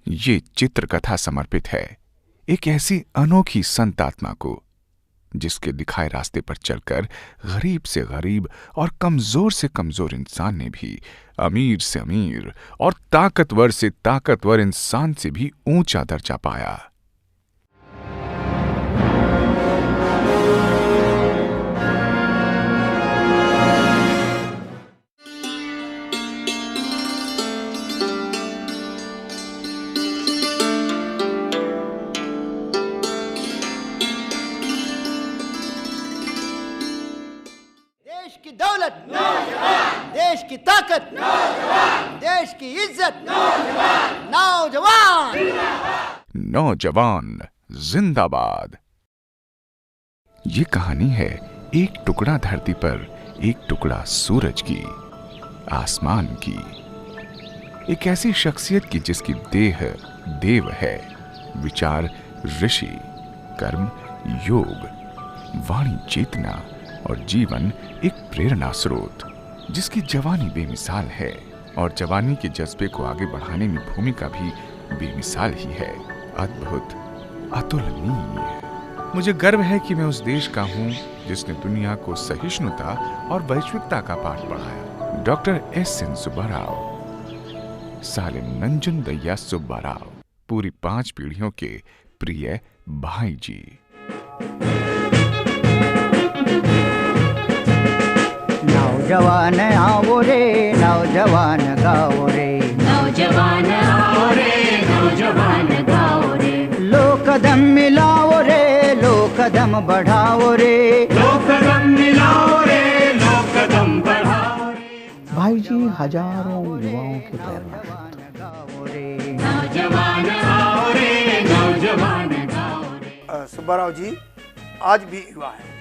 ये चित्रकथा समर्पित है एक ऐसी अनोखी संत आत्मा को जिसके दिखाए रास्ते पर चलकर गरीब से गरीब और कमजोर से कमजोर इंसान ने भी अमीर से अमीर और ताकतवर से ताकतवर इंसान से भी ऊंचा दर्जा पाया। देश की दौलत नौजवान, देश की ताकत नौजवान, देश की इज्जत नौजवान, नौजवान नौजवान जिंदाबाद। ये कहानी है एक टुकड़ा धरती पर, एक टुकड़ा सूरज की, आसमान की, एक ऐसी शख्सियत की जिसकी देह देव है, विचार ऋषि, कर्म योग, वाणी चेतना और जीवन एक प्रेरणा स्रोत, जिसकी जवानी बेमिसाल है और जवानी के जज्बे को आगे बढ़ाने में भूमिका भी बेमिसाल ही है, अद्भुत, अतुलनीय। मुझे गर्व है कि मैं उस देश का हूं जिसने दुनिया को सहिष्णुता और वैश्विकता का पाठ पढ़ाया। Doctor S N. सुब्बाराव, सालिम नंजुंदय्या सुब्बाराव, पूरी 5 पीढ़ियों के प्रिय भाई जी। नौजवान आओ रे, नौजवान गाओ रे, नौजवान आओ रे, नौजवान गाओ रे, लो कदम मिलाओ रे, लो कदम बढ़ाओ रे, लो कदम मिलाओ रे, लो कदम बढ़ाओ रे। भाई जी हजारों युवाओं के प्रेरणा गाओ रे। नौजवान आओ रे, नौजवान गाओ रे। सुब्बाराव जी आज भी युवा है।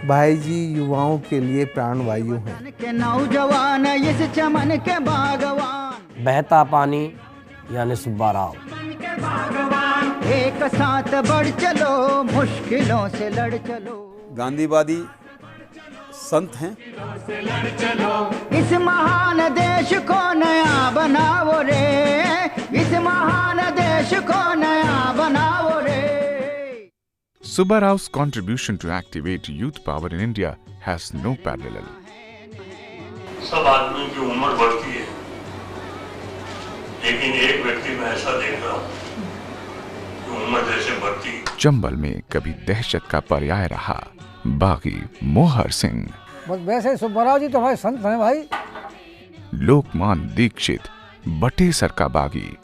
भाई जी युवाओं के लिए प्राणवायु हैं। मन के नौजवान इस चमन के बागवान, बहता पानी यानी सुब्बाराव, एक साथ बढ़ चलो, मुश्किलों से लड़ चलो। गांधीवादी संत हैं। इस महान देश को नया बनाओ रे, इस महान देश को नया बनाओ रे। Subbarav's contribution to activate youth power in India has no parallel. सब आदमी की उम्र बढ़ती है, लेकिन एक व्यक्ति में ऐसा देख रहा हूँ कि उम्र जैसे बढ़ती है। चंबल में कभी दहशत का पर्याय रहा बागी मोहर सिंह। बस वैसे सुब्बाराव जी तो हमारे संत हैं भाई। लोकमान दीक्षित बटेसर का बागी।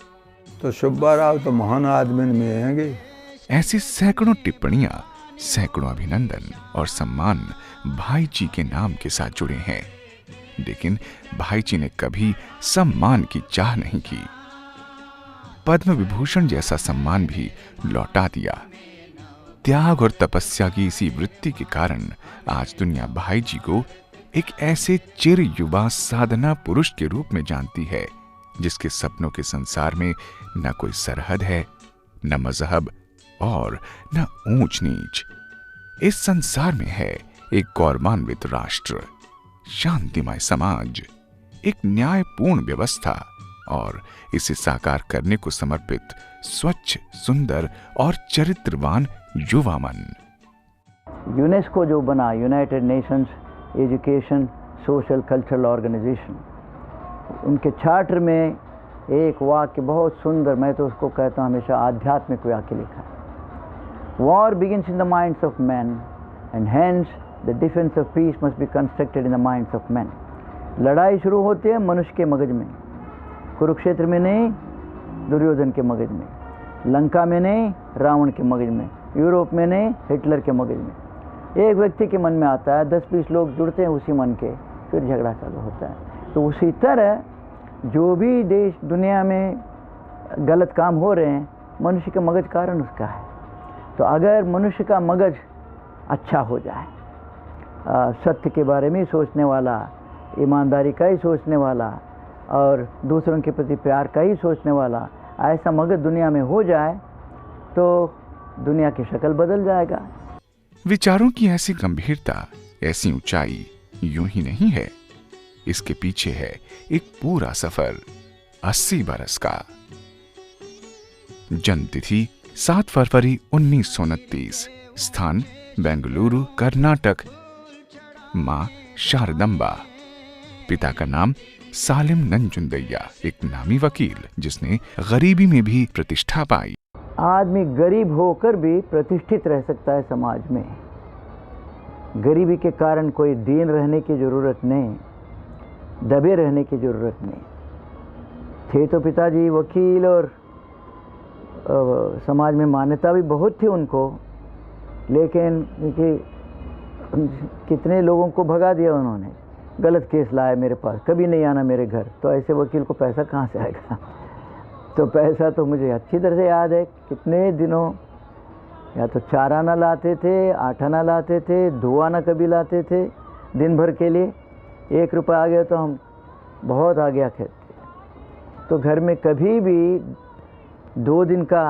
तो सुब्बाराव तो महान आदमी में हैंगे। ऐसी सैकड़ों टिप्पणियां, सैकड़ों अभिनंदन और सम्मान भाई जी के नाम के साथ जुड़े हैं, लेकिन भाई जी ने कभी सम्मान की चाह नहीं की। पद्म विभूषण जैसा सम्मान भी लौटा दिया। त्याग और तपस्या की इसी वृत्ति के कारण आज दुनिया भाई जी को एक ऐसे चिर युवा साधना पुरुष के रूप में जानती है जिसके सपनों के संसार में न कोई सरहद है, न मजहब और न ऊंच नीच। इस संसार में है एक गौरवान्वित राष्ट्र, शांतिमय समाज, एक न्यायपूर्ण व्यवस्था और इसे साकार करने को समर्पित स्वच्छ, सुंदर और चरित्रवान युवा मन। यूनेस्को जो बना, united nations education social cultural organization, उनके चार्टर में एक वाक्य बहुत सुंदर, मैं तो उसको कहता हूँ हमेशा आध्यात्मिक वाक्य लिखा है। War begins in the minds of men, and hence the defense of peace must be constructed in the minds of men. लड़ाई शुरू होती है मनुष्य के मगज में, कुरुक्षेत्र में नहीं, दुर्योधन के मगज में, लंका में नहीं, रावण के मगज में, यूरोप में नहीं, हिटलर के मगज में। एक व्यक्ति के मन में आता है, 10-20 लोग जुड़ते हैं उसी मन के, फिर झगड़ा चालू होता है। तो उसी तरह जो भी देश दुनिया में गलत काम हो रहे हैं, मनुष्य का मगज कारण उसका है। तो अगर मनुष्य का मगज अच्छा हो जाए, सत्य के बारे में सोचने वाला, ईमानदारी का ही सोचने वाला और दूसरों के प्रति प्यार का ही सोचने वाला, ऐसा मगज दुनिया में हो जाए तो दुनिया की शक्ल बदल जाएगा। विचारों की ऐसी गंभीरता, ऐसी ऊंचाई यूं ही नहीं है। इसके पीछे है एक पूरा सफर 80 बरस का। जन्म तिथि 7 फरवरी 1929, स्थान बेंगलुरु, कर्नाटक। मां शारदम्बा। पिता का नाम सालिम नंजुंदैया, एक नामी वकील जिसने गरीबी में भी प्रतिष्ठा पाई। आदमी गरीब होकर भी प्रतिष्ठित रह सकता है समाज में। गरीबी के कारण कोई दीन रहने की ज़रूरत नहीं, दबे रहने की ज़रूरत नहीं। थे तो पिताजी वकील और समाज में मान्यता भी बहुत थी उनको, लेकिन कितने लोगों को भगा दिया उन्होंने। गलत केस लाया मेरे पास, कभी नहीं आना मेरे घर। तो ऐसे वकील को पैसा कहाँ से आएगा? तो पैसा तो मुझे अच्छी तरह से याद है, कितने दिनों या तो 4 आना लाते थे, 8 आना लाते थे, 2 आना कभी लाते थे दिन भर के लिए। 1 रुपया आ गया तो हम बहुत आ गया कहते। तो घर में कभी भी 2 दिन का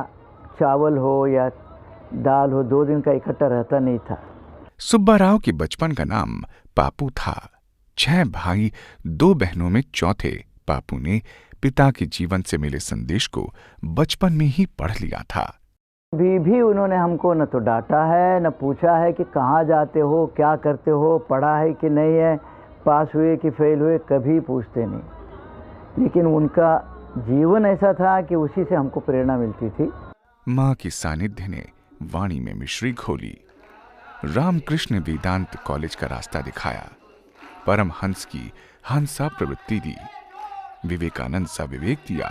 चावल हो या दाल हो, 2 दिन का इकट्ठा रहता नहीं था। सुब्बा राव के बचपन का नाम पापू था। 6 भाई 2 बहनों में चौथे पापू ने पिता के जीवन से मिले संदेश को बचपन में ही पढ़ लिया था। भी उन्होंने हमको न तो डांटा है, न पूछा है कि कहाँ जाते हो, क्या करते हो, पढ़ा है कि नहीं है, पास हुए कि फेल हुए, कभी पूछते नहीं। लेकिन उनका जीवन ऐसा था कि उसी से हमको प्रेरणा मिलती थी। मां की सानिध्य ने वाणी में मिश्री घोली, रामकृष्ण वेदांत कॉलेज का रास्ता दिखाया, परमहंस की हंसा प्रवृत्ति दी, विवेकानंद सा विवेक दिया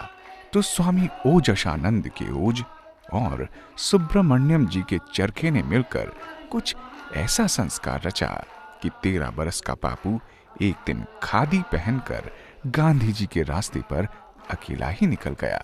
तो स्वामी ओजशानंद के ओज और सुब्रमण्यम जी के चरखे ने मिलकर कुछ ऐसा संस्कार रचा कि 13 बरस का पापू एक दिन खादी पहनकर गांधी जी के रास्ते पर अकेला ही निकल गया।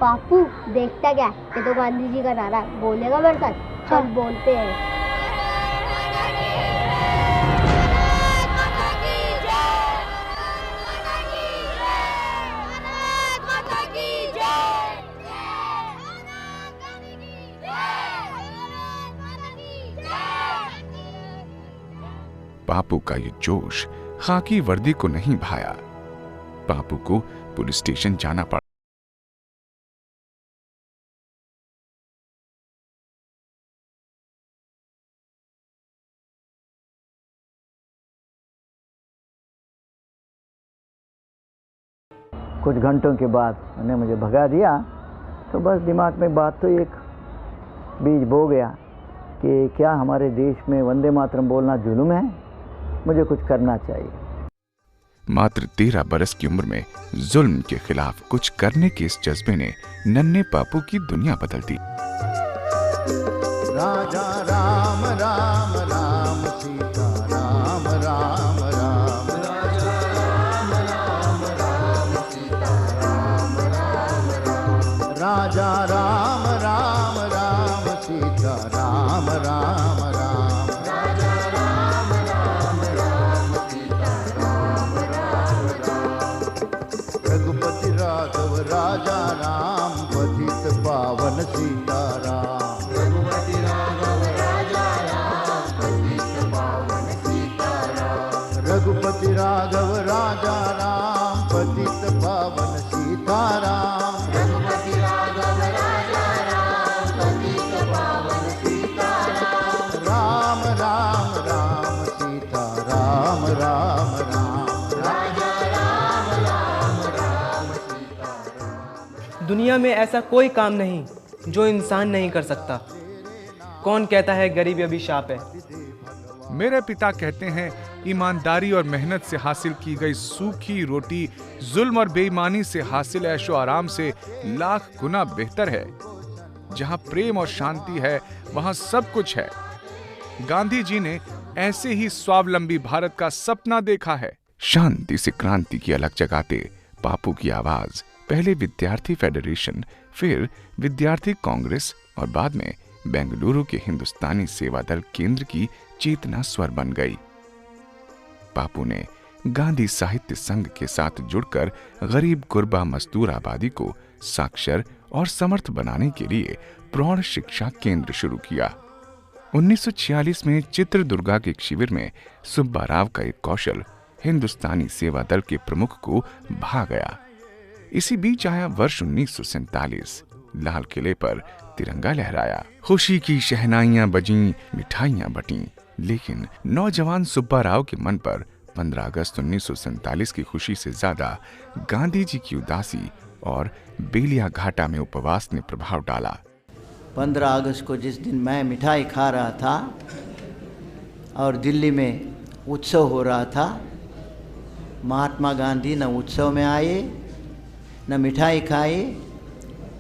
पापू देखता क्या, ये तो गांधी जी का नारा बोलेगा मेरे साथ? चल बोलते हैं। पापू का ये जोश खाकी वर्दी को नहीं भाया। पापू को पुलिस स्टेशन जाना पड़ा। कुछ घंटों के बाद उन्हें मुझे भगा दिया। तो बस दिमाग में बात तो एक बीज बो गया कि क्या हमारे देश में वंदे मातरम बोलना जुल्म है? मुझे कुछ करना चाहिए। मात्र 13 बरस की उम्र में जुल्म के खिलाफ कुछ करने के इस जज्बे ने नन्हे पापू की दुनिया बदल दी। राजा राम राम राम सीता राम राम राम, राजा राम राम राम सीता राम राम राम, राजा राम राम राम सीता राम राम राम, राजा राम राम राम सीता राम राम राम। रघुपति राघव राजा राम, पतित पावन सीता राम, रघुपति राघव राजा राम, पतित पावन सीता राम, रघुपति राघव राजा राम, पतित पावन सीता राम, रघुपति राघव राजा राम, पतित पावन सीता राम, राम राम राम सीता राम राम राम, राजा राम राम राम सीता राम। दुनिया में ऐसा कोई काम नहीं जो इंसान नहीं कर सकता। कौन कहता है गरीबी अभिशाप है? मेरे पिता कहते हैं ईमानदारी और मेहनत से हासिल की गई सूखी रोटी जुल्म और बेईमानी से हासिल ऐशो आराम से लाख गुना बेहतर है। जहां प्रेम और शांति है वहां सब कुछ है। गांधी जी ने ऐसे ही स्वावलंबी भारत का सपना देखा है। शांति से क्रांति की अलग जगाते पापू की आवाज पहले विद्यार्थी फेडरेशन, फिर विद्यार्थी कांग्रेस और बाद में बेंगलुरु के हिंदुस्तानी सेवा दल केंद्र की चेतना स्वर बन गई। पापू ने गांधी साहित्य संघ के साथ जुड़कर गरीब गुरबा मजदूर आबादी को साक्षर और समर्थ बनाने के लिए प्रौढ़ शिक्षा केंद्र शुरू किया। 1946 में चित्रदुर्गा के एक शिविर में सुब्बा राव का एक कौशल हिंदुस्तानी सेवा दल के प्रमुख को भा गया। इसी बीच आया वर्ष 1947। लाल किले पर तिरंगा लहराया, खुशी की शहनाइयां बजीं, मिठाइयां बटीं, लेकिन नौजवान सुब्बा राव के मन पर 15 अगस्त 1947 की खुशी से ज्यादा गांधी जी की उदासी और बेलिया घाटा में उपवास ने प्रभाव डाला। 15 अगस्त को जिस दिन मैं मिठाई खा रहा था और दिल्ली में उत्सव हो रहा था, महात्मा गांधी न उत्सव में आए न मिठाई खाए।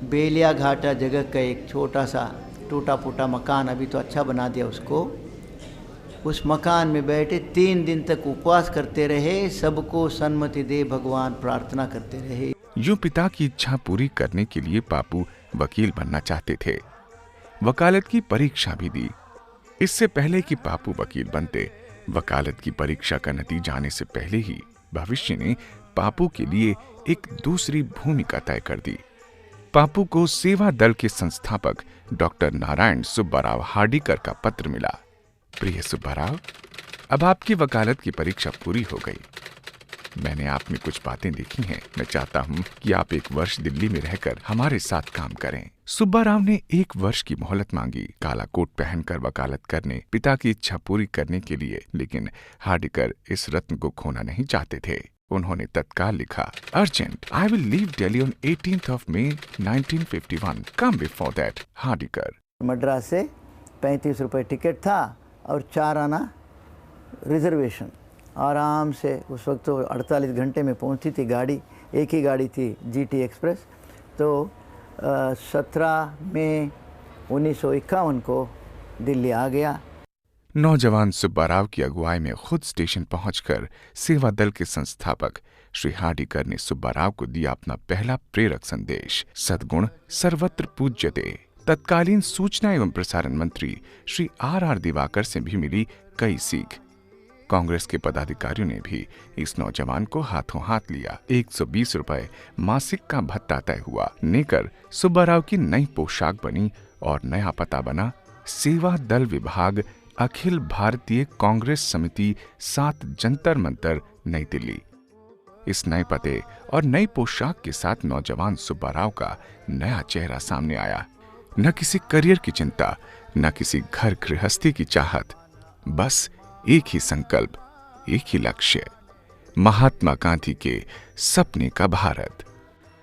बेलिया घाटा जगह का एक छोटा सा टूटा फूटा मकान, अभी तो अच्छा बना दिया उसको, उस मकान में बैठे 3 दिन तक उपवास करते रहे, सबको सन्मति दे भगवान प्रार्थना करते रहे। यूं पिता की इच्छा पूरी करने के लिए पापू वकील बनना चाहते थे। वकालत की परीक्षा भी दी। इससे पहले कि पापू वकील बनते, वकालत की परीक्षा का नतीजा आने से पहले ही भविष्य ने पापू के लिए एक दूसरी भूमिका तय कर दी। पापू को सेवा दल के संस्थापक डॉक्टर नारायण सुब्बा राव हार्डीकर का पत्र मिला। प्रिय सुब्बा राव, अब आपकी वकालत की परीक्षा पूरी हो गई। मैंने आप में कुछ बातें देखी हैं। मैं चाहता हूं कि आप 1 वर्ष दिल्ली में रहकर हमारे साथ काम करें। सुब्बा राव ने 1 वर्ष की मोहलत मांगी, काला कोट पहनकर वकालत करने, पिता की इच्छा पूरी करने के लिए। लेकिन हार्डीकर इस रत्न को खोना नहीं चाहते थे। उन्होंने तत्काल लिखा, urgent, I will leave Delhi on 18 May 1951, come before that, Hardikar. Madras से 35 रुपये टिकट था और 4 आना रिजर्वेशन। आराम से उस वक्त तो 48 घंटे में पहुंची थी गाड़ी, एक ही गाड़ी थी जीटी एक्सप्रेस। तो 17 मई 1951 को दिल्ली आ गया। नौजवान सुब्बा राव की अगुवाई में खुद स्टेशन पहुंचकर सेवा दल के संस्थापक श्री हार्डीकर ने सुब्बा राव को दिया अपना पहला प्रेरक संदेश, सद्गुण सर्वत्र पूज्यते। तत्कालीन सूचना एवं प्रसारण मंत्री श्री आर दिवाकर से भी मिली कई सीख। कांग्रेस के पदाधिकारियों ने भी इस नौजवान को हाथों हाथ लिया। 120 रुपए मासिक का भत्ता तय हुआ। नेकर सुब्बा राव की नई पोशाक बनी और नया पता बना सेवा दल विभाग, अखिल भारतीय कांग्रेस समिति, 7 जंतर मंतर, नई दिल्ली। इस नए पते और नई पोशाक के साथ नौजवान सुब्बा राव का नया चेहरा सामने आया। न किसी करियर की चिंता, न किसी घर गृहस्थी की चाहत, बस एक ही संकल्प, एक ही लक्ष्य, महात्मा गांधी के सपने का भारत।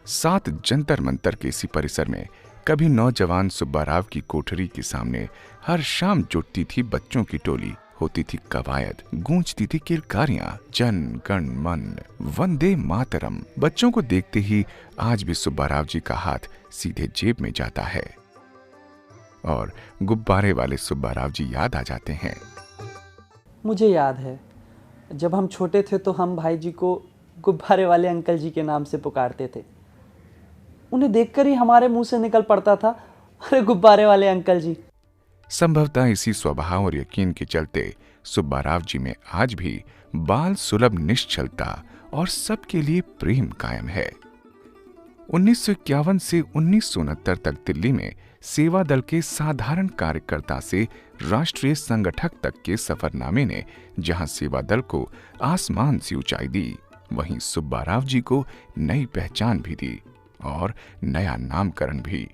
7 जंतर मंतर के इसी परिसर में कभी नौजवान सुब्बा राव की कोठरी के सामने हर शाम जुटती थी बच्चों की टोली, होती थी कवायद, गूंजती थी किरकारियां, जन गण मन वंदे मातरम। बच्चों को देखते ही आज भी सुब्बा राव जी का हाथ सीधे जेब में जाता है और गुब्बारे वाले सुब्बा राव जी याद आ जाते हैं। मुझे याद है, जब हम छोटे थे तो हम भाई जी को गुब्बारे वाले अंकल जी के नाम से पुकारते थे। उन्हें देखकर ही हमारे मुंह से निकल पड़ता था, अरे गुब्बारे वाले अंकल जी। संभवतः इसी स्वभाव और यकीन के चलते सुब्बा राव जी में आज भी बाल सुलभ निश्चलता और सबके लिए प्रेम कायम है। 1951 से 1969 तक दिल्ली में सेवा दल के साधारण कार्यकर्ता से राष्ट्रीय संगठक तक के सफरनामे ने जहां सेवा दल को आसमान से ऊंचाई दी, वहीं सुब्बा राव जी को नई पहचान भी दी और नया नामकरण भी।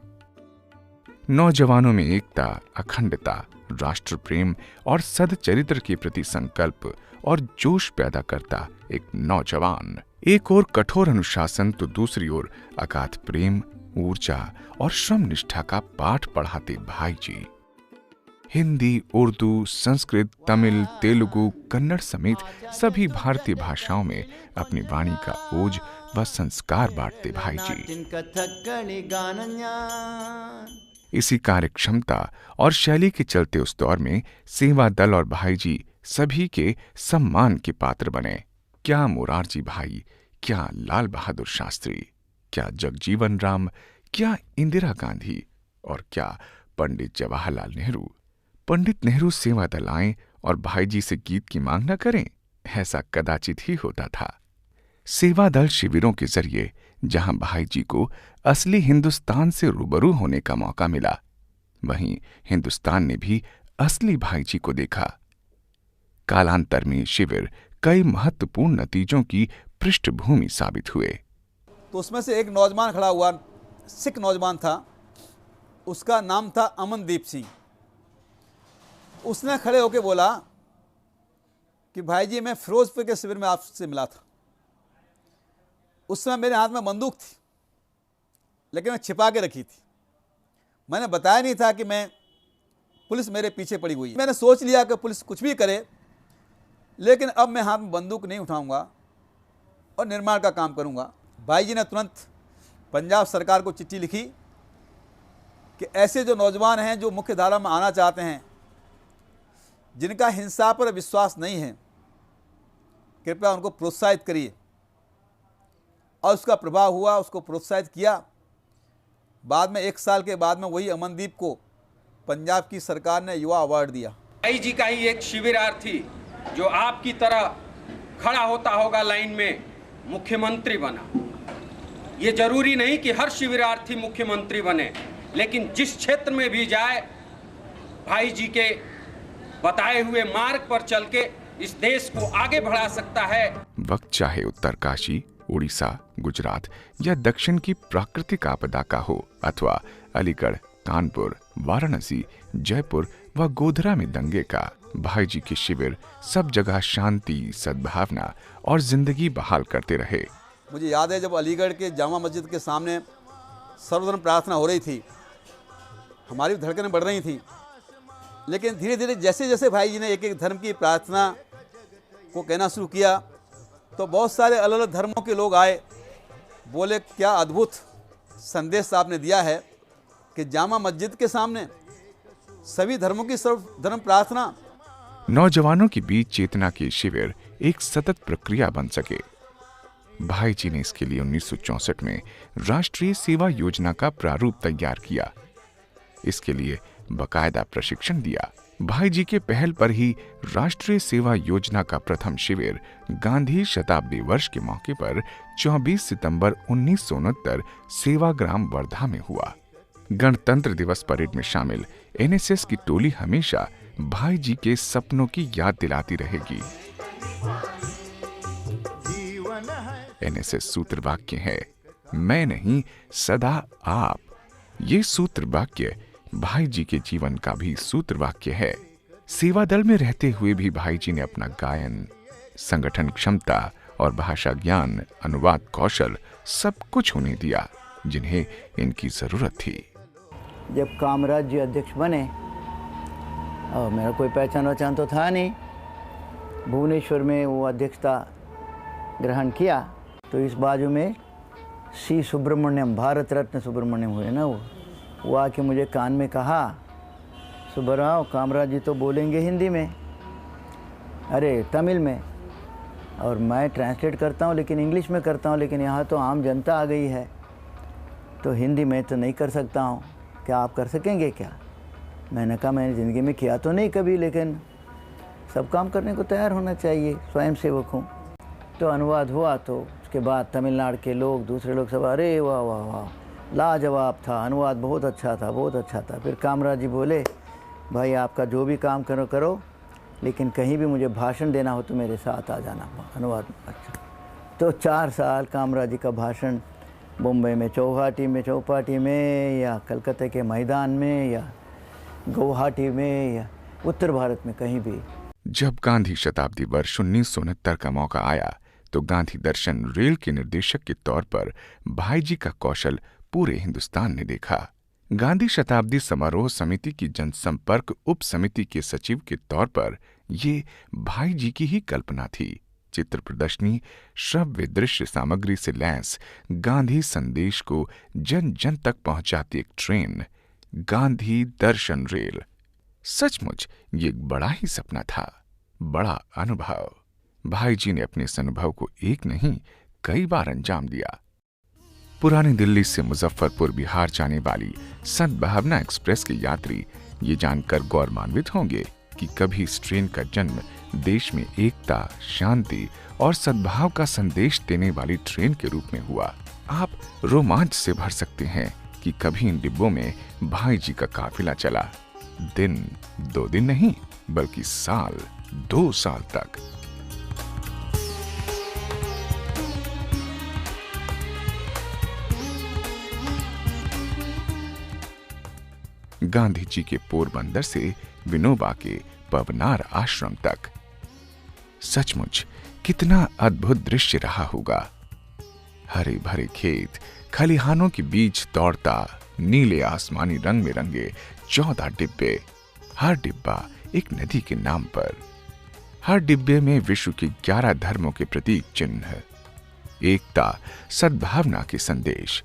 नौजवानों में एकता, अखंडता, राष्ट्र प्रेम और सदचरित्र के प्रति संकल्प और जोश पैदा करता एक नौजवान। एक ओर कठोर अनुशासन तो दूसरी ओर अगाध प्रेम, ऊर्जा और श्रम निष्ठा का पाठ पढ़ाते भाई जी। हिंदी, उर्दू, संस्कृत, तमिल, तेलुगु, कन्नड़ समेत सभी भारतीय भाषाओं में अपनी वाणी का ओज व संस्कार बांटते भाई जी। इसी कार्यक्षमता और शैली के चलते उस दौर में सेवा दल और भाई जी सभी के सम्मान के पात्र बने। क्या मोरारजी भाई, क्या लाल बहादुर शास्त्री, क्या जगजीवन राम, क्या इंदिरा गांधी और क्या पंडित जवाहरलाल नेहरू। पंडित नेहरू सेवा दल आए और भाई जी से गीत की मांग न करें, ऐसा कदाचित ही होता था। सेवा दल शिविरों के जरिए जहां भाई जी को असली हिंदुस्तान से रूबरू होने का मौका मिला, वहीं हिंदुस्तान ने भी असली भाई जी को देखा। कालांतर में शिविर कई महत्वपूर्ण नतीजों की पृष्ठभूमि साबित हुए। तो उसमें से एक नौजवान खड़ा हुआ, सिख नौजवान था, उसका नाम था अमनदीप सिंह। उसने खड़े होकर बोला कि भाई जी मैं फिरोजपुर के शिविर में आपसे मिला था। उस समय मेरे हाथ में बंदूक थी, लेकिन मैं छिपा के रखी थी। मैंने बताया नहीं था कि मैं पुलिस मेरे पीछे पड़ी हुई है। मैंने सोच लिया कि पुलिस कुछ भी करे, लेकिन अब मैं हाथ में बंदूक नहीं उठाऊंगा और निर्माण का काम करूंगा। भाई जी ने तुरंत पंजाब सरकार को चिट्ठी लिखी कि ऐसे जो नौजवान हैं जो मुख्य धारा में आना चाहते हैं, जिनका हिंसा पर विश्वास नहीं है, कृपया उनको प्रोत्साहित करिए। और उसका प्रभाव हुआ, उसको प्रोत्साहित किया। बाद में 1 साल के बाद में वही अमनदीप को पंजाब की सरकार ने युवा अवार्ड दिया। भाई जी का ही एक शिविरार्थी जो आपकी तरह खड़ा होता होगा लाइन में, मुख्यमंत्री बना। ये जरूरी नहीं कि हर शिविरार्थी मुख्यमंत्री बने, लेकिन जिस क्षेत्र में भी जाए भाई जी के बताए हुए मार्ग पर चल के इस देश को आगे बढ़ा सकता है। वक्त चाहे उत्तरकाशी, उड़ीसा, गुजरात या दक्षिण की प्राकृतिक आपदा का हो, अथवा अलीगढ़, कानपुर, वाराणसी, जयपुर व गोधरा में दंगे का, भाई जी के शिविर सब जगह शांति, सद्भावना और जिंदगी बहाल करते रहे। मुझे याद है जब अलीगढ़ के जामा मस्जिद के सामने सर्वधर्म प्रार्थना हो रही थी, हमारी धड़कनें बढ़ रही थी। लेकिन धीरे धीरे जैसे जैसे भाई जी ने एक एक धर्म की प्रार्थना को कहना शुरू किया, तो बहुत सारे अलग अलग धर्मों के लोग आए, बोले क्या अद्भुत संदेश आपने दिया है कि जामा मस्जिद के सामने सभी धर्मों की सर्वधर्म प्रार्थना। नौजवानों के बीच चेतना के शिविर एक सतत प्रक्रिया बन सके। भाई जी ने इसके लिए 1964 में राष्ट्रीय सेवा योजना का प्रारूप तैयार किया। इसके लिए बकायदा प्रशिक्षण दिया। भाई जी के पहल पर ही राष्ट्रीय सेवा योजना का प्रथम शिविर गांधी शताब्दी वर्ष के मौके पर 24 सितंबर 1969 सेवाग्राम वर्धा में हुआ। गणतंत्र दिवस परेड में शामिल एनएसएस की टोली हमेशा भाई जी के सपनों की याद दिलाती रहेगी। एनएसएस सूत्र वाक्य है, मैं नहीं सदा आप। ये सूत्र वाक्य भाई जी के जीवन का भी सूत्र वाक्य है। सेवा दल में रहते हुए भी भाई जी ने अपना गायन, संगठन क्षमता और भाषा ज्ञान, अनुवाद कौशल सब कुछ उन्हें दिया जिन्हें इनकी जरूरत थी। जब कामराज जी अध्यक्ष बने, और मेरा कोई पहचान तो था नहीं, भुवनेश्वर में वो अध्यक्षता ग्रहण किया, तो इस बाजू में सी सुब्रमण्यम, भारत रत्न सुब्रमण्यम हुए ना, वो आके मुझे कान में कहा, सुब्बराव कामराज जी तो बोलेंगे हिंदी में, अरे तमिल में, और मैं ट्रांसलेट करता हूँ लेकिन इंग्लिश में करता हूँ, लेकिन यहाँ तो आम जनता आ गई है तो हिंदी में तो नहीं कर सकता हूँ, क्या आप कर सकेंगे क्या? मैंने कहा मैंने ज़िंदगी में किया तो नहीं कभी, लेकिन सब काम करने को तैयार होना चाहिए, स्वयं सेवक हूँ। तो अनुवाद हुआ, तो उसके बाद तमिलनाडु के लोग, दूसरे लोग सब, अरे वाह वाह वाह, लाजवाब था, अनुवाद बहुत अच्छा था, बहुत अच्छा था। फिर कामराज जी बोले, भाई आपका जो भी काम करो करो, लेकिन कहीं भी मुझे भाषण देना हो तो मेरे साथ आ जाना, अनुवाद। अच्छा, तो 4 साल कामराज जी का भाषण बम्बई में चौपाटी में या कलकत्ते के मैदान में या गुवाहाटी में या उत्तर भारत में कहीं भी। जब गांधी शताब्दी वर्ष 1969 का मौका आया तो गांधी दर्शन रेल के निर्देशक के तौर पर भाई जी का कौशल पूरे हिंदुस्तान ने देखा। गांधी शताब्दी समारोह समिति की जनसंपर्क उप समिति के सचिव के तौर पर ये भाई जी की ही कल्पना थी। चित्र प्रदर्शनी, श्रव्य दृश्य सामग्री से लैस गांधी संदेश को जन जन तक पहुंचाती एक ट्रेन, गांधी दर्शन रेल। सचमुच ये एक बड़ा ही सपना था, बड़ा अनुभव। भाई जी ने अपने इस अनुभव को एक नहीं कई बार अंजाम दिया। पुरानी दिल्ली से मुजफ्फरपुर बिहार जाने वाली सद्भावना एक्सप्रेस के यात्री ये जानकर गौरवान्वित होंगे कि कभी इस ट्रेन का जन्म देश में एकता, शांति और सद्भाव का संदेश देने वाली ट्रेन के रूप में हुआ। आप रोमांच से भर सकते हैं कि कभी इन डिब्बों में भाई जी का काफिला चला। दिन 2 दिन नहीं, बल्कि साल 2 साल तक। गांधी जी के पोरबंदर से विनोबा के पवनार आश्रम तक सचमुच कितना अद्भुत दृश्य रहा होगा। हरे भरे खेत, खलिहानों के बीच दौड़ता नीले आसमानी रंग में रंगे 14 डिब्बे, हर डिब्बा एक नदी के नाम पर। हर डिब्बे में विश्व के 11 धर्मों के प्रतीक चिन्ह, एकता, सद्भावना के संदेश।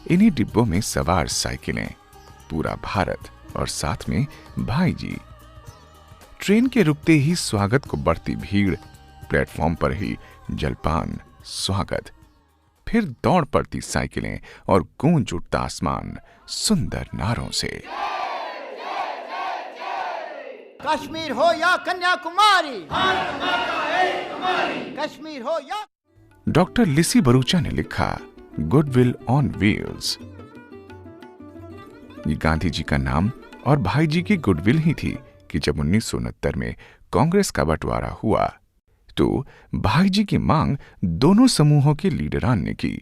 इन्हीं डिब्बों में सवार साइकिलें, पूरा भारत और साथ में भाई जी। ट्रेन के रुकते ही स्वागत को बढ़ती भीड़, प्लेटफॉर्म पर ही जलपान, स्वागत, फिर दौड़ पड़ती साइकिलें और गूंज उठता आसमान सुंदर नारों से। कश्मीर हो या कन्याकुमारी, कश्मीर हो या। डॉक्टर लिसी बरूचा ने लिखा गुडविल ऑन व्हील्स। ये गांधी जी का नाम और भाई जी की गुडविल ही थी कि जब 1969 में कांग्रेस का बंटवारा हुआ तो भाई जी की मांग दोनों समूहों के लीडरान ने की।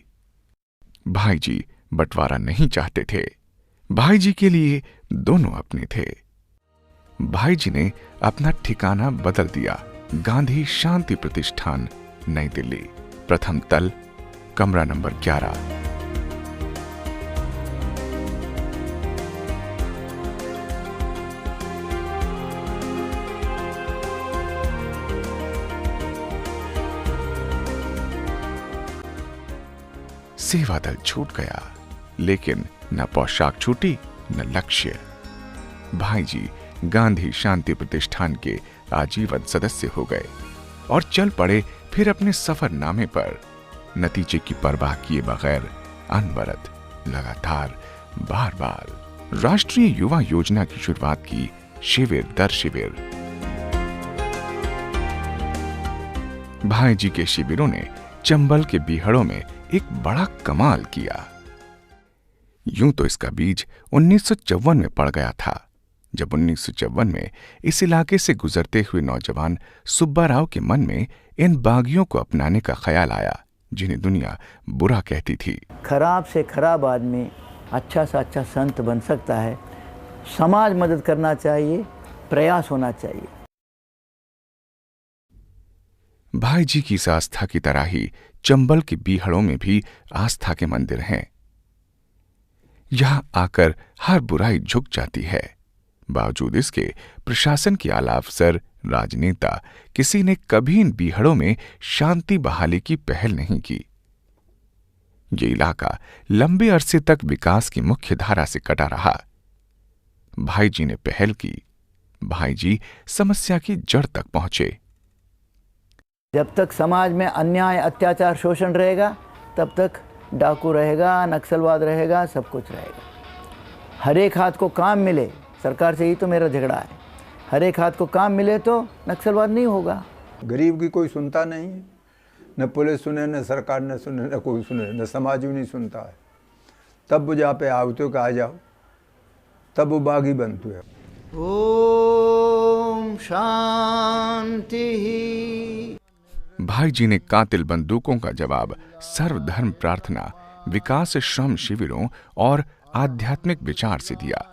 भाई जी बंटवारा नहीं चाहते थे। भाई जी के लिए दोनों अपने थे। भाई जी ने अपना ठिकाना बदल दिया। गांधी शांति प्रतिष्ठान, नई दिल्ली, प्रथम तल, कमरा नंबर 11। सेवा दल छूट गया, लेकिन न पोशाक छूटी न लक्ष्य। भाई जी गांधी शांति प्रतिष्ठान के आजीवन सदस्य हो गए और चल पड़े फिर अपने सफरनामे पर, नतीजे की परवाह किए बगैर, अनवरत, लगातार, बार बार राष्ट्रीय युवा योजना की शुरुआत की, शिविर दर शिविर। भाई जी के शिविरों ने चंबल के बीहड़ों में एक बड़ा कमाल किया। यूं तो इसका बीज 1954 में पड़ गया था, जब 1954 में इस इलाके से गुजरते हुए नौजवान सुब्बा राव के मन में इन बागियों को अपनाने का ख्याल आया, जिन्हें दुनिया बुरा कहती थी। खराब से खराब आदमी अच्छा से अच्छा संत बन सकता है। समाज मदद करना चाहिए, प्रयास होना चाहिए। भाई जी की इस आस्था की तरह ही चंबल के बीहड़ों में भी आस्था के मंदिर हैं। यहां आकर हर बुराई झुक जाती है। बावजूद इसके प्रशासन के आला अफसर, राजनेता किसी ने कभी इन बीहड़ों में शांति बहाली की पहल नहीं की। ये इलाका लंबे अरसे तक विकास की मुख्य धारा से कटा रहा। भाई जी ने पहल की। भाई जी समस्या की जड़ तक पहुंचे। जब तक समाज में अन्याय, अत्याचार, शोषण रहेगा, तब तक डाकू रहेगा, नक्सलवाद रहेगा, सब कुछ रहेगा। हर एक हाथ को काम मिले, सरकार से ही तो मेरा झगड़ा है। हर एक हाथ को काम मिले तो नक्सलवाद नहीं होगा। गरीब की कोई सुनता नहीं है, न पुलिस सुने, न सरकार न सुने, न कोई सुने, न समाज भी नहीं सुनता है। तब वो जहाँ पे आवते आ जाओ, तब वो बागी बनते है। ओम शांति। भाई जी ने कातिल बंदूकों का जवाब सर्वधर्म प्रार्थना, विकास श्रम शिविरों और आध्यात्मिक विचार से दिया।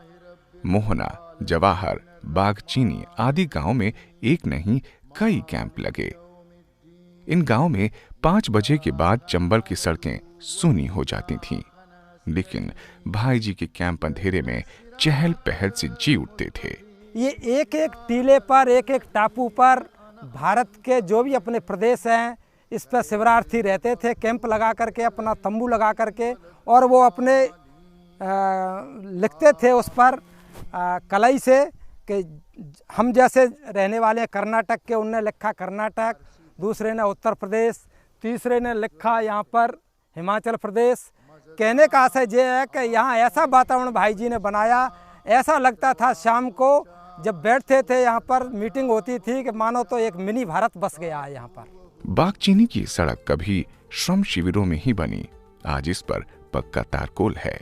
मोहना, जवाहर, बागचीनी आदि गांव में एक नहीं कई कैंप लगे। इन गांव में 5 बजे के बाद चंबल की सड़कें सूनी हो जाती थीं, लेकिन भाई जी के कैंप अंधेरे में चहल पहल से जी उठते थे। ये एक एक टीले पर, एक एक टापू पर भारत के जो भी अपने प्रदेश हैं, इस पर शिविरार्थी रहते थे, कैंप लगा करके, अपना तंबू लगा करके, और वो अपने लिखते थे उस पर कलई से कि हम जैसे रहने वाले हैं कर्नाटक के, उनने लिखा कर्नाटक, दूसरे ने उत्तर प्रदेश, तीसरे ने लिखा यहाँ पर हिमाचल प्रदेश। कहने का आशय ये है कि यहाँ ऐसा वातावरण भाई जी ने बनाया, ऐसा लगता था शाम को जब बैठते थे यहाँ पर मीटिंग होती थी कि मानो तो एक मिनी भारत बस गया है यहाँ पर। बागचीनी की सड़क कभी श्रम शिविरों में ही बनी, आज इस पर पक्का तारकोल है।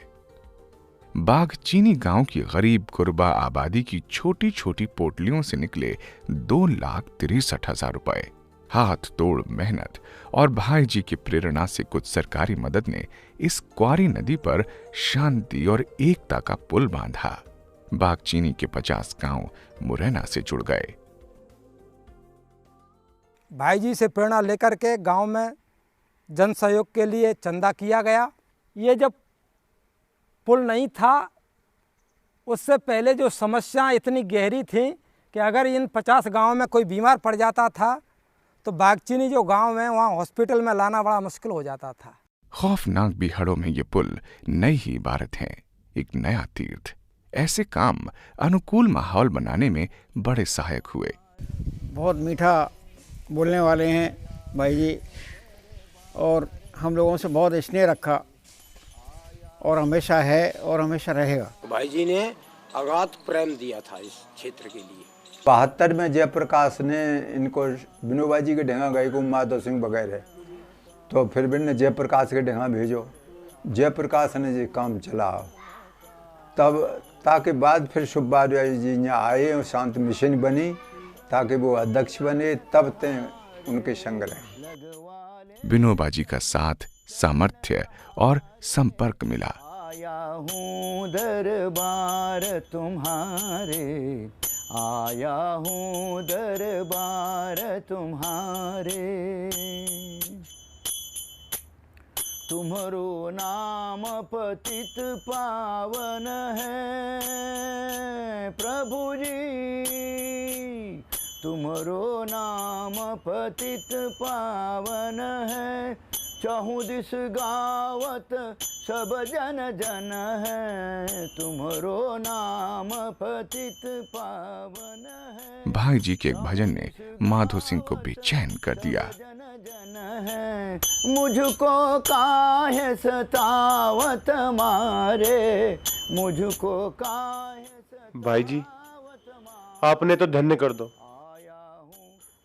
बागचीनी गांव की गरीब गुरबा आबादी की छोटी छोटी पोटलियों से निकले 2,63,000 रुपए। हाथ तोड़ मेहनत और भाई जी की प्रेरणा से कुछ सरकारी मदद ने इस क्वारी नदी पर शांति और एकता का पुल बांधा। बागचीनी के 50 गांव मुरैना से जुड़ गए। भाई जी से प्रेरणा लेकर के गांव में जन सहयोग के लिए चंदा किया गया। ये जब पुल नहीं था उससे पहले जो समस्या इतनी गहरी थी कि अगर इन 50 गांव में कोई बीमार पड़ जाता था तो बागचीनी जो गांव है वहाँ हॉस्पिटल में लाना बड़ा मुश्किल हो जाता था। खौफनाक बिहड़ों में ये पुल नई ही इबारत है, एक नया तीर्थ। ऐसे काम अनुकूल माहौल बनाने में बड़े सहायक हुए। बहुत मीठा बोलने वाले हैं भाई जी और हम लोगों से बहुत स्नेह रखा और हमेशा है और हमेशा रहेगा। भाई जी ने अगाध प्रेम दिया था इस क्षेत्र के लिए। 72 में जयप्रकाश ने इनको विनोबा जी के ढेंगा गई को माधव सिंह वगैरह, तो फिर भी ने जयप्रकाश के ढेंगा भेजो। जयप्रकाश ने जो काम चला तब ताकि बाद फिर सुब्बा जी यहाँ आए और शांति मिशन बनी ताकि वो अध्यक्ष बने, तब ते उनके संग रहे। विनोबा जी का साथ, सामर्थ्य और संपर्क मिला। आया हूँ दरबार तुम्हारे, आया हूँ दरबार तुम्हारे, तुम्हारो नाम पतित पावन है प्रभु जी, तुम्हारो नाम पतित पावन है, चाहूँ दिस गावत सब जन जन है, तुम्हारो नाम पतित पावन है। भाई जी के एक भजन ने माधो सिंह को बेचैन कर दिया। है मुझको काहे सतावत मारे, मुझको काहे। भाई जी आपने तो धन्य कर दो।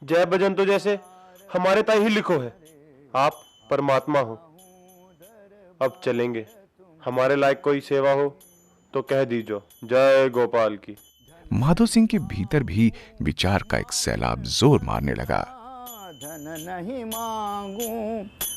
जय भजन तो जैसे हमारे ताई ही लिखो है, आप परमात्मा हो। अब चलेंगे, हमारे लायक कोई सेवा हो तो कह दीजो। जय गोपाल की। माधो सिंह के भीतर भी विचार का एक सैलाब जोर मारने लगा। धन नहीं मांगू,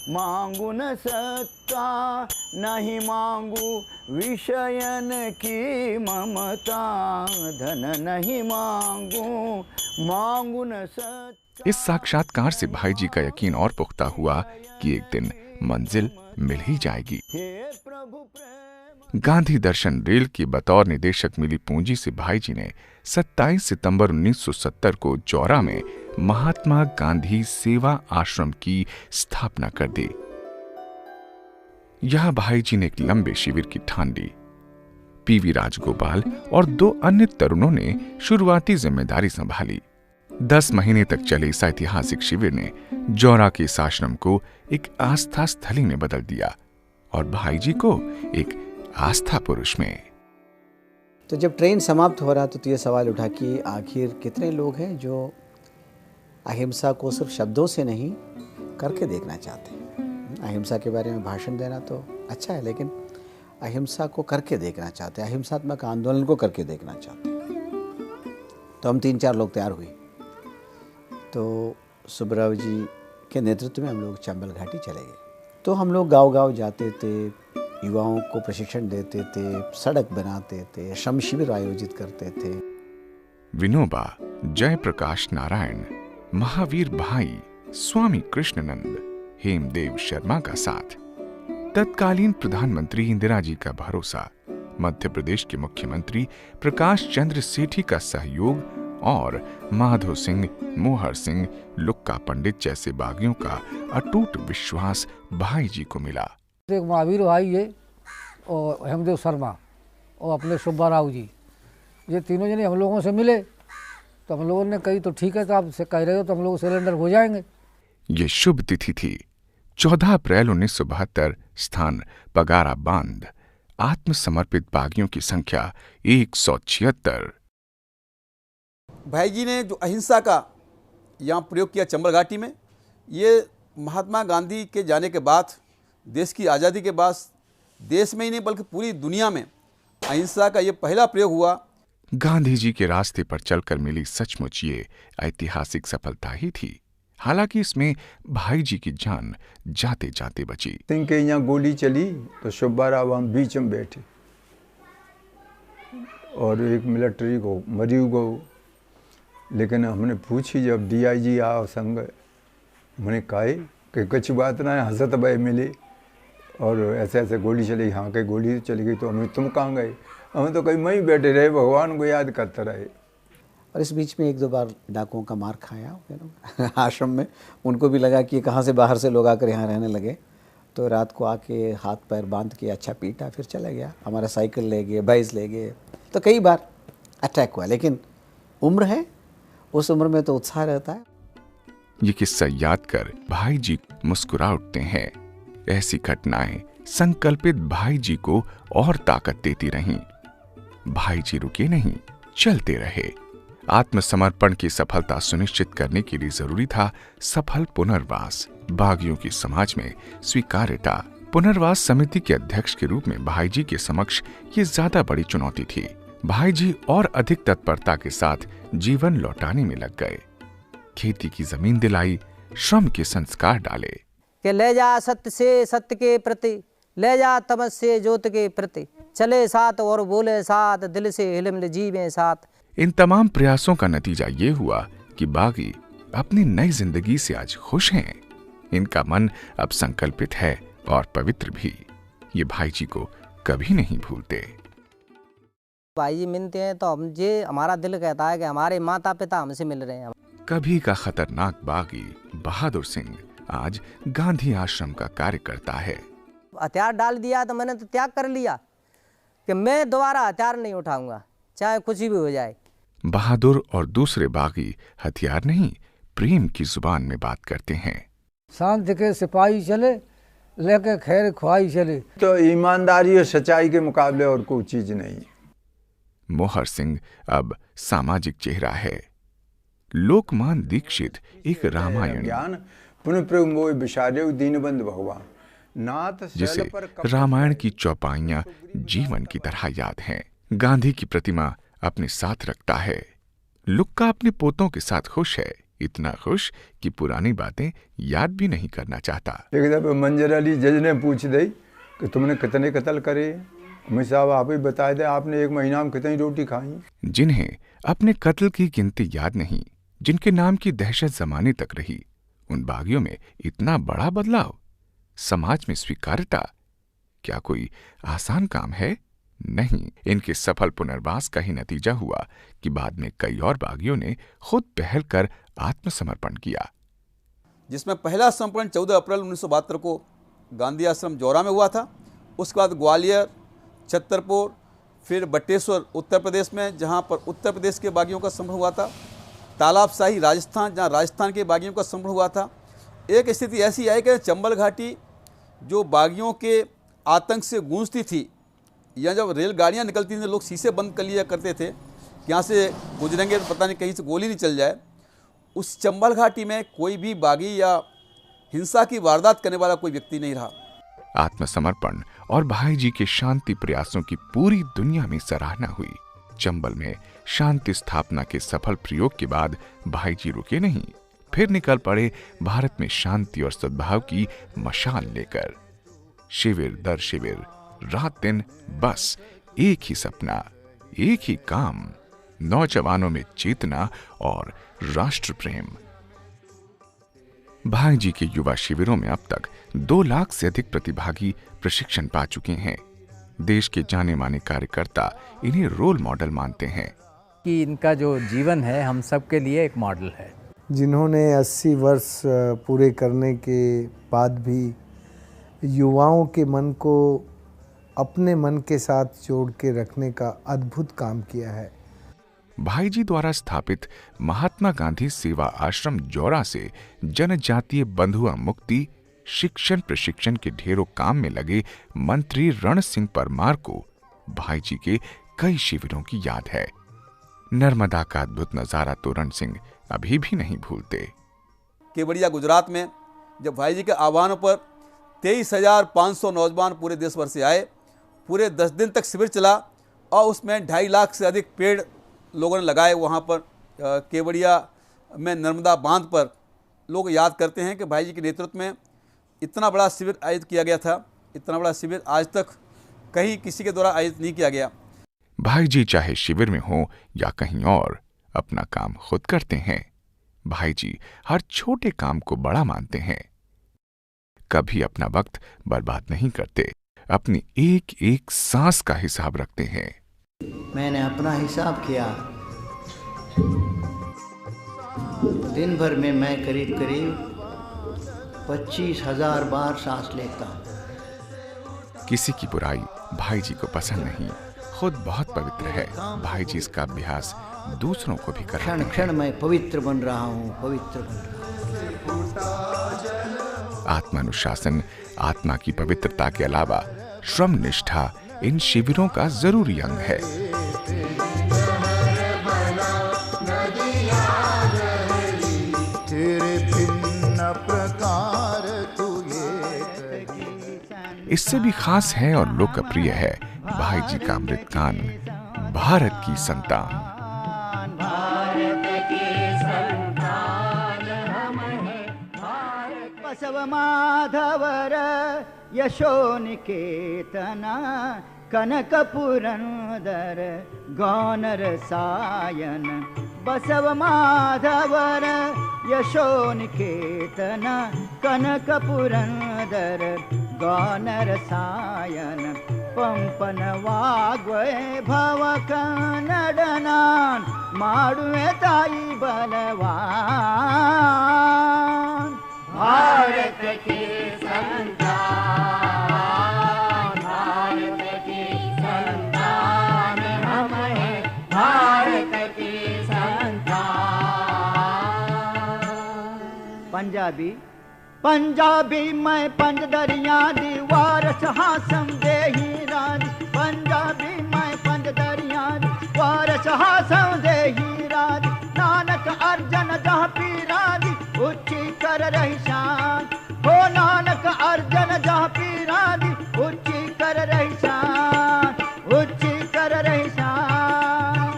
मांगू न सत्ता, नहीं मांगू विषयन की ममता, धन नहीं मांगू, मांगू न सत्ता। इस साक्षात्कार से भाई जी का यकीन और पुख्ता हुआ कि एक दिन मंजिल मिल ही जाएगी। गांधी दर्शन रेल की बतौर निदेशक मिली पूंजी से भाई जी ने 27 सितंबर 1970 को जौरा में महात्मा गांधी सेवा आश्रम की स्थापना कर दी। यहां भाई जी ने एक लंबे शिविर की ठान ली। पीवी राजगोपाल और 2 अन्य तरुणों ने शुरुआती जिम्मेदारी संभाली। 10 महीने तक चले इस ऐतिहासिक शिविर ने जौरा के इस आश्रम को एक आस्था स्थली में बदल दिया और भाई जी को एक आस्था पुरुष में। तो जब ट्रेन समाप्त हो रहा तो ये सवाल उठा कि आखिर कितने लोग हैं जो अहिंसा को सिर्फ शब्दों से नहीं करके देखना चाहते हैं। अहिंसा के बारे में भाषण देना तो अच्छा है, लेकिन अहिंसा को करके देखना चाहते हैं, अहिंसात्मक आंदोलन को करके देखना चाहते हैं। तो हम 3-4 लोग तैयार हुए। तो सुब्बराव जी के नेतृत्व में हम लोग चंबल घाटी चले गए। तो हम लोग गांव-गांव जाते थे, युवाओं को प्रशिक्षण देते थे, सड़क बनाते थे, श्रम शिविर आयोजित करते थे। विनोबा, जयप्रकाश नारायण, महावीर भाई, स्वामी कृष्णानंद, हेमदेव शर्मा का साथ, तत्कालीन प्रधानमंत्री इंदिरा जी का भरोसा, मध्य प्रदेश के मुख्यमंत्री प्रकाश चंद्र सेठी का सहयोग और माधो सिंह, मोहर सिंह, लुक्का पंडित जैसे बागियों का अटूट विश्वास भाई जी को मिला। एक महावीर भाई है और हेमदेव शर्मा और अपने सुब्बा राव जी, ये तीनों जने हम लोगों से मिले। तो हम लोगों ने कही तो ठीक है, तो आप से कह रहे हो तो हम लोग सिलेंडर हो जाएंगे। ये शुभ तिथि थी 14 अप्रैल 1972। स्थान पगारा बांध। आत्मसमर्पित बागियों की संख्या 176। भाई जी ने जो अहिंसा का यहाँ प्रयोग किया चंबल घाटी में, ये महात्मा गांधी के जाने के बाद, देश की आज़ादी के बाद, देश में ही नहीं बल्कि पूरी दुनिया में अहिंसा का ये पहला प्रयोग हुआ। गांधी जी के रास्ते पर चलकर मिली सचमुच ये ऐतिहासिक सफलता ही थी। हालांकि इसमें भाई जी की जान जाते जाते बची। सिंह के यहाँ गोली चली तो सुब्बाराव हम बीच में बैठे और एक मिलिट्री को मरी गो, लेकिन हमने पूछी जब DIG आओ संग, मैंने कहा कि कुछ बात ना है, हंसत भाई मिले और ऐसे ऐसे गोली चली, हाँ के गोली चली गई, तो हमें तुम कहाँ गए? हमें तो कहीं वहीं बैठे रहे, भगवान को याद करते रहे। और इस बीच में 1-2 बार डाकुओं का मार खाया आश्रम में। उनको भी लगा कि कहाँ से बाहर से लोग आकर यहाँ रहने लगे, तो रात को आके हाथ पैर बांध के अच्छा पीटा, फिर चला गया। हमारा साइकिल ले गए, भैंस ले गए, तो कई बार अटैक हुआ। लेकिन उम्र है, उस उम्र में तो उत्साह रहता है। ये किस्सा याद कर भाई जी मुस्कुरा उठते हैं। ऐसी घटनाएं संकल्पित भाई जी को और ताकत देती रहीं। भाई जी रुके नहीं, चलते रहे। आत्मसमर्पण की सफलता सुनिश्चित करने के लिए जरूरी था सफल पुनर्वास, बागियों की समाज में स्वीकार्यता। पुनर्वास समिति के अध्यक्ष के रूप में भाई जी के समक्ष ये ज्यादा बड़ी चुनौती थी। भाई जी और अधिक तत्परता के साथ जीवन लौटाने में लग गए। खेती की जमीन दिलाई, श्रम के संस्कार डाले। कि ले जा सत्य से सत्य के प्रति, ले जा तमस से ज्योत के प्रति, चले साथ और बोले साथ, दिल से हिलमिल जीवे साथ। इन तमाम प्रयासों का नतीजा ये हुआ कि बागी अपनी नई जिंदगी से आज खुश हैं। इनका मन अब संकल्पित है और पवित्र भी। ये भाई जी को कभी नहीं भूलते। भाई जी मिलते हैं तो हमारा दिल कहता है कि हमारे माता पिता हमसे मिल रहे हैं। कभी का खतरनाक बागी बहादुर सिंह आज गांधी आश्रम का कार्य करता है। हथियार डाल दिया तो मैंने तो त्याग कर लिया कि मैं दोबारा हथियार नहीं उठाऊंगा, चाहे कुछ भी हो जाए। बहादुर और दूसरे बागी हथियार नहीं, प्रेम की जुबान में बात करते हैं। शांति के सिपाही चले, लेके खैर ख्वाही चले। तो ईमानदारी और सच्चाई के मुकाबले और कोई चीज नहीं। मोहर सिंह अब सामाजिक चेहरा है। लोकमान दीक्षित एक रामायण ज्ञान पुनः प्रभु विशार्य दीनबंधु भगवान नाथ, जिसे रामायण की चौपाइयां जीवन की तरह याद हैं। गांधी की प्रतिमा अपने साथ रखता है। लुक्का अपने पोतों के साथ खुश है, इतना खुश कि पुरानी बातें याद भी नहीं करना चाहता। एक दफे मंजर अली जज ने पूछ दी कि तुमने कितने कत्ल करे? मैं साहब आप ही बता दे, आपने 1 महीना में कितनी रोटी खाई? जिन्हें अपने कत्ल की गिनती याद नहीं, जिनके नाम की दहशत जमाने तक रही, उन बागियों में इतना बड़ा बदलाव, समाज में स्वीकार्यता, क्या कोई आसान काम है? नहीं। इनके सफल पुनर्वास का ही नतीजा हुआ कि बाद में कई और बागियों ने खुद पहल कर आत्मसमर्पण किया, जिसमें पहला समर्पण 14 अप्रैल 1972 को गांधी आश्रम जौरा में हुआ था। उसके बाद ग्वालियर, छतरपुर, फिर बटेश्वर उत्तर प्रदेश में, जहां पर उत्तर प्रदेश के बागियों का समर्पण हुआ था। तालाबशाही राजस्थान, जहां राजस्थान के बागियों का समर्पण हुआ था। एक स्थिति ऐसी आई कि चंबल घाटी जो बागियों के आतंक से गूंजती थी, यहाँ जब रेलगाड़ियाँ निकलती थी लोग शीशे बंद कर लिया करते थे कि यहाँ से गुजरेंगे तो पता नहीं कहीं से गोली नहीं चल जाए। उस चंबल घाटी में कोई भी बागी या हिंसा की वारदात करने वाला कोई व्यक्ति नहीं रहा। आत्मसमर्पण और भाई जी के शांति प्रयासों की पूरी दुनिया में सराहना हुई। चंबल में शांति स्थापना के सफल प्रयोग के बाद भाई जी रुके नहीं, फिर निकल पड़े भारत में शांति और सद्भाव की मशाल लेकर। शिविर दर शिविर, रात दिन बस एक ही सपना, एक ही काम, नौजवानों में चेतना और राष्ट्र प्रेम। भाई जी के युवा शिविरों में अब तक 2 लाख से अधिक प्रतिभागी प्रशिक्षण पा चुके हैं। देश के जाने माने कार्यकर्ता इन्हें रोल मॉडल मानते हैं कि इनका जो जीवन है हम सब के लिए एक मॉडल है। जिन्होंने 80 वर्ष पूरे करने के बाद भी युवाओं के मन को अपने मन के साथ जोड़ के रखने का अद्भुत काम किया है। भाई जी द्वारा स्थापित महात्मा गांधी सेवा आश्रम जौरा से जनजातीय बंधुआ मुक्ति, शिक्षण प्रशिक्षण के ढेरों काम में लगे मंत्री रण सिंह परमार को भाई जी के कई शिविरों की याद है। नर्मदा का अद्भुत नजारा तो रण सिंह अभी भी नहीं भूलते। केवड़िया गुजरात में जब भाई जी के आह्वान पर 23,500 नौजवान पूरे देश भर से आए, पूरे 10 दिन तक शिविर चला और उसमें 2.5 लाख से अधिक पेड़ लोगों ने लगाए। वहाँ पर केवड़िया में नर्मदा बांध पर लोग याद करते हैं कि भाई जी के नेतृत्व में इतना बड़ा शिविर आयोजित किया गया था। इतना बड़ा शिविर आज तक कहीं किसी के द्वारा आयोजित नहीं किया गया। भाई जी चाहे शिविर में हो या कहीं और, अपना काम खुद करते हैं। भाई जी हर छोटे काम को बड़ा मानते हैं, कभी अपना वक्त बर्बाद नहीं करते, अपनी एक एक सांस का हिसाब रखते हैं। मैंने अपना हिसाब किया, दिन भर में मैं करीब 25,000 बार सांस लेता हूँ। किसी की बुराई भाई जी को पसंद नहीं, खुद बहुत पवित्र है। भाई जी इसका अभ्यास दूसरों को भी कराते हैं। क्षण क्षण मैं पवित्र बन रहा हूँ, पवित्र बन रहा हूँ। आत्मानुशासन, आत्मा की पवित्रता के अलावा श्रम निष्ठा इन शिविरों का जरूरी अंग है। इससे भी खास है और लोकप्रिय है भाई जी का अमृत गान, भारत की संतान। बसव माधवर यशोनिकेतन कनक पुरंदर गौन रसायन। बसव माधवर यशोनिकेतन कनक पुरंदर गौन रसायन। पंपन वाग्वैभव कन्नडनान माडुवे ताई बलवान। भारत की संतान, भारत की संतान हम हैं, भारत की संतान। पंजाबी पंजाबी मैं पंज दरिया दी वारस हासम देही राज। पंजाबी मैं पंज दरिया दी वारस हासम देही राज। नानक अर्जन जहाँ पीरा दी उच्ची कर रही शान। हो नानक अर्जन जहाँ पीरा दी उच्ची कर रही शान, उच्ची कर रही शान।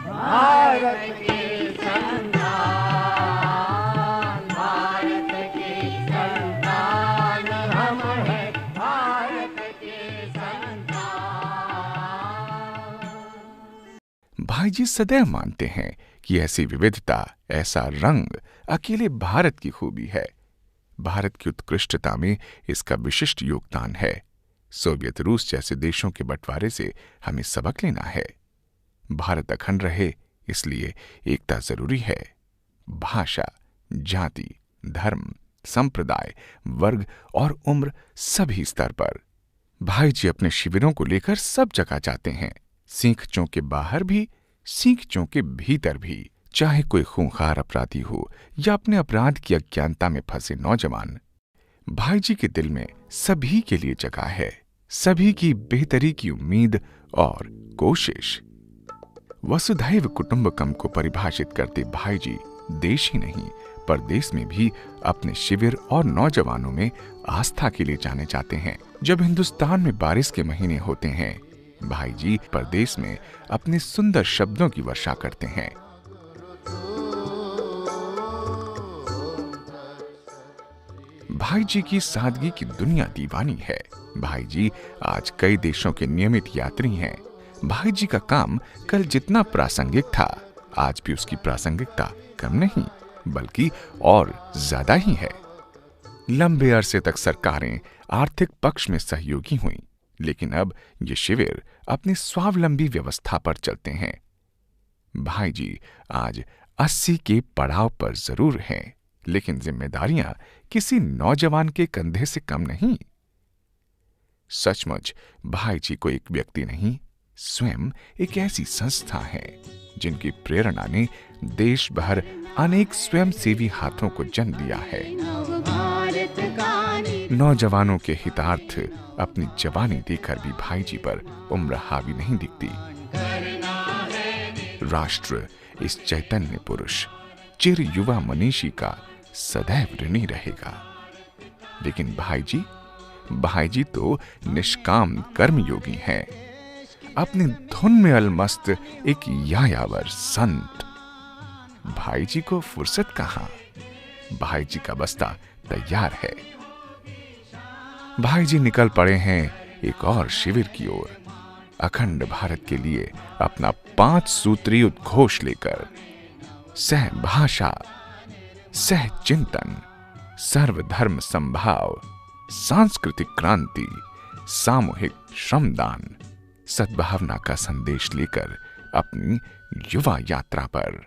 भारत की संतान, भारत की संतान हम हैं, भारत की संतान। भाई जी सदैव मानते हैं कि ऐसी विविधता, ऐसा रंग अकेले भारत की खूबी है। भारत की उत्कृष्टता में इसका विशिष्ट योगदान है। सोवियत रूस जैसे देशों के बंटवारे से हमें सबक लेना है। भारत अखंड रहे इसलिए एकता जरूरी है। भाषा, जाति, धर्म, संप्रदाय, वर्ग और उम्र सभी स्तर पर भाई जी अपने शिविरों को लेकर सब जगह जाते हैं। सींखचों के बाहर भी, सींखचों के भीतर भी। चाहे कोई खूंखार अपराधी हो या अपने अपराध की अज्ञानता में फंसे नौजवान, भाई जी के दिल में सभी के लिए जगह है। सभी की बेहतरी की उम्मीद और कोशिश। वसुधैव कुटुंबकम को परिभाषित करते भाई जी देश ही नहीं परदेश में भी अपने शिविर और नौजवानों में आस्था के लिए जाने जाते हैं। जब हिंदुस्तान में बारिश के महीने होते हैं, भाई जी परदेश में अपने सुंदर शब्दों की वर्षा करते हैं। भाई जी की सादगी की दुनिया दीवानी है। भाई जी आज कई देशों के नियमित यात्री हैं। भाई जी का काम कल जितना प्रासंगिक था, आज भी उसकी प्रासंगिकता कम नहीं बल्कि और ज्यादा ही है। लंबे अरसे तक सरकारें आर्थिक पक्ष में सहयोगी हुईं, लेकिन अब ये शिविर अपनी स्वावलंबी व्यवस्था पर चलते हैं। भाई जी आज 80 के पड़ाव पर जरूर हैं, लेकिन जिम्मेदारियां किसी नौजवान के कंधे से कम नहीं। सचमुच भाई जी को एक व्यक्ति नहीं, स्वयं एक ऐसी संस्था है जिनकी प्रेरणा ने देश भर अनेक स्वयंसेवी हाथों को जन्म दिया है। नौजवानों के हितार्थ अपनी जवानी देकर भी भाई जी पर उम्र हावी नहीं दिखती। राष्ट्र इस चैतन्य पुरुष चिर युवा मनीषी का सदैव ऋणी रहेगा। लेकिन भाई जी तो निष्काम कर्मयोगी हैं, अपनी धुन में अलमस्त एक यायावर संत। भाई जी को फुर्सत कहां? भाई जी का बस्ता तैयार है। भाई जी निकल पड़े हैं एक और शिविर की ओर, अखंड भारत के लिए अपना 5 सूत्री उद्घोष लेकर। सह भाषा, सह चिंतन, सर्वधर्म संभाव, सांस्कृतिक क्रांति, सामूहिक श्रमदान, सद्भावना का संदेश लेकर अपनी युवा यात्रा पर।